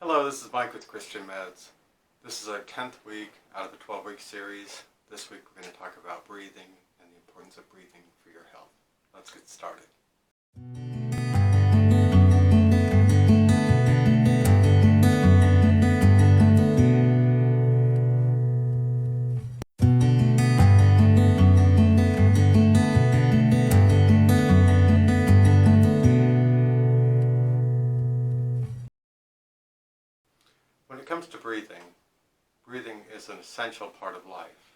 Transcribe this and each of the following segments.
Hello, this is Mike with Christian Meds. This is our 10th week out of the 12-week series. This week we're going to talk about breathing and the importance of breathing for your health. Let's get started. When it comes to breathing, breathing is an essential part of life.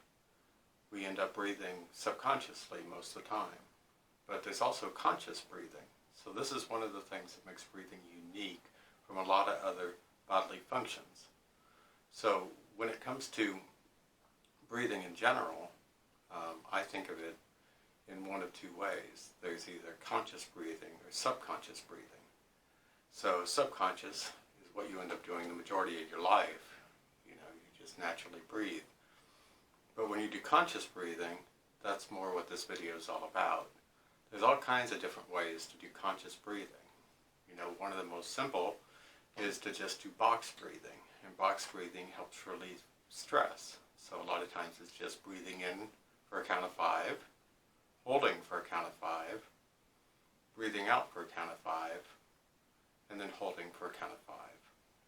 We end up breathing subconsciously most of the time, but there's also conscious breathing. So this is one of the things that makes breathing unique from a lot of other bodily functions. So when it comes to breathing in general, I think of it in one of two ways. There's either conscious breathing or subconscious breathing. So subconscious is what you end up doing the majority of your life. You just naturally breathe. But when you do conscious breathing, that's more what this video is all about. There's all kinds of different ways to do conscious breathing. One of the most simple is to just do box breathing. And box breathing helps relieve stress. So a lot of times it's just breathing in for a count of 5, holding for a count of 5, breathing out for a count of 5, and then holding for a count of 5.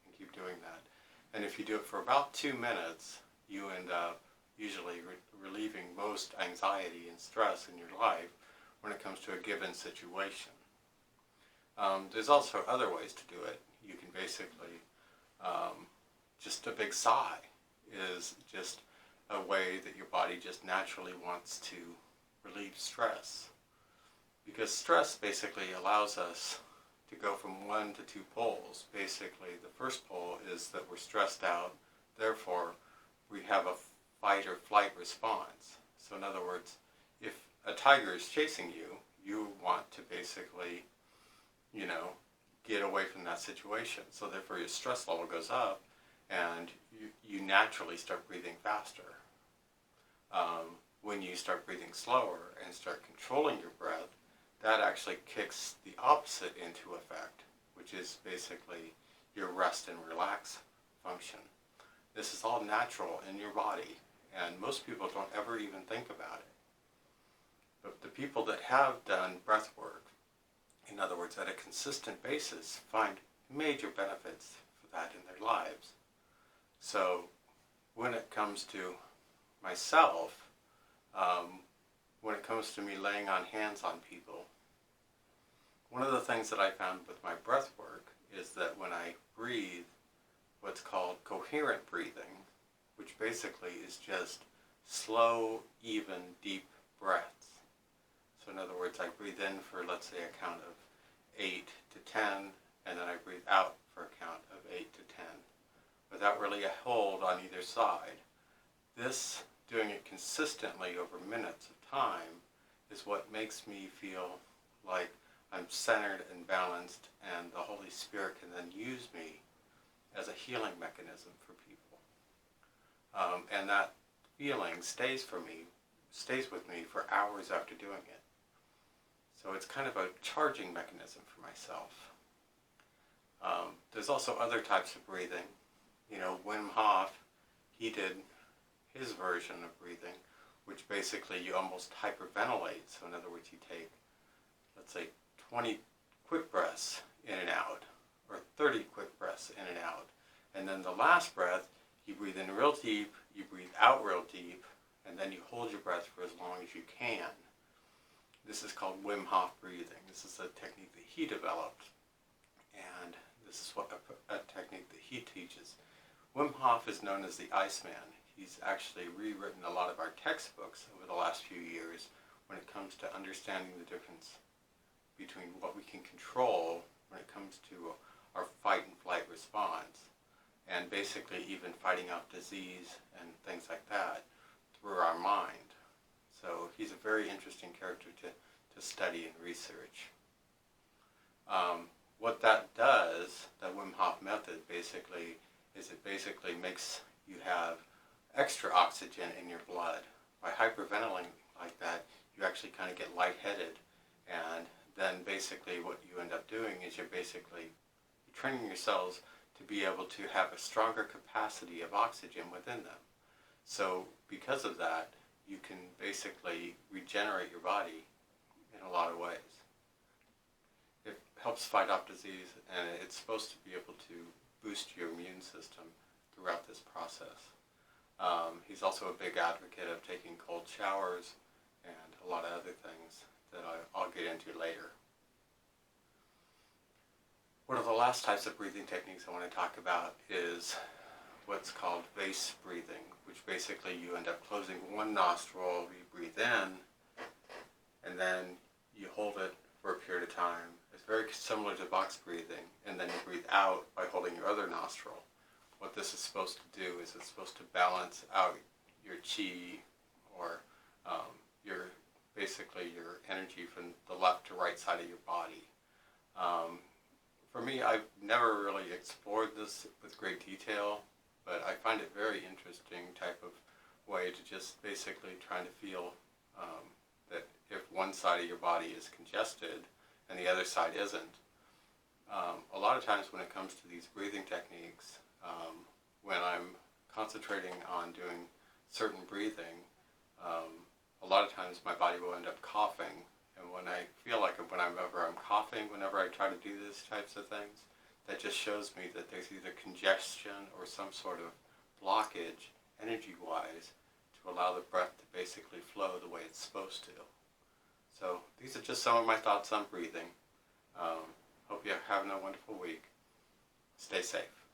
And keep doing that. And if you do it for about 2 minutes, you end up usually relieving most anxiety and stress in your life when it comes to a given situation. There's also other ways to do it. You can basically, just a big sigh is just a way that your body just naturally wants to relieve stress. Because stress basically allows us to go from 1 to 2 poles. Basically, the first pole is that we're stressed out, therefore we have a fight or flight response. So in other words, if a tiger is chasing you, you want to basically, get away from that situation. So therefore your stress level goes up and you naturally start breathing faster. When you start breathing slower and start controlling your breath, that actually kicks the opposite into effect, which is basically your rest and relax function. This is all natural in your body, and most people don't ever even think about it. But the people that have done breath work, in other words, at a consistent basis, find major benefits for that in their lives. So when it comes to myself, when it comes to me laying on hands on people, one of the things that I found with my breath work is that when I breathe what's called coherent breathing, which basically is just slow, even, deep breaths. So in other words, I breathe in for, let's say, a count of 8 to 10, and then I breathe out for a count of 8 to 10, without really a hold on either side. This, doing it consistently over minutes of time, is what makes me feel like I'm centered and balanced, and the Holy Spirit can then use me as a healing mechanism for people. And that feeling stays with me for hours after doing it. So it's kind of a charging mechanism for myself. There's also other types of breathing. Wim Hof, he did his version of breathing, which basically you almost hyperventilate. So in other words, you take, let's say, 20 quick breaths in and out, or 30 quick breaths in and out. And then the last breath, you breathe in real deep, you breathe out real deep, and then you hold your breath for as long as you can. This is called Wim Hof breathing. This is a technique that he developed, and this is what a technique that he teaches. Wim Hof is known as the Iceman. He's actually rewritten a lot of our textbooks over the last few years when it comes to understanding the difference between what we can control when it comes to our fight and flight response, and basically even fighting off disease and things like that through our mind. So he's a very interesting character to study and research. What that does, the Wim Hof method basically, is it basically makes you have extra oxygen in your blood. By hyperventilating like that, you actually kind of get lightheaded, and then basically what you end up doing is you're training your cells to be able to have a stronger capacity of oxygen within them. So because of that, you can basically regenerate your body in a lot of ways. It helps fight off disease, and it's supposed to be able to boost your immune system throughout this process. He's also a big advocate of taking cold showers and a lot of other things that I'll get into later. One of the last types of breathing techniques I want to talk about is what's called vase breathing, which basically you end up closing one nostril, you breathe in, and then you hold it for a period of time. It's very similar to box breathing, and then you breathe out by holding your other nostril. What this is supposed to do is it's supposed to balance out your chi, or basically your energy from the left to right side of your body. For me, I've never really explored this with great detail, but I find it very interesting type of way to just basically try to feel that if one side of your body is congested and the other side isn't. A lot of times when it comes to these breathing techniques, when I'm concentrating on doing certain breathing, a lot of times my body will end up coughing, and when I feel like whenever I'm coughing, whenever I try to do these types of things, that just shows me that there's either congestion or some sort of blockage, energy-wise, to allow the breath to basically flow the way it's supposed to. So these are just some of my thoughts on breathing. Hope you're having a wonderful week. Stay safe.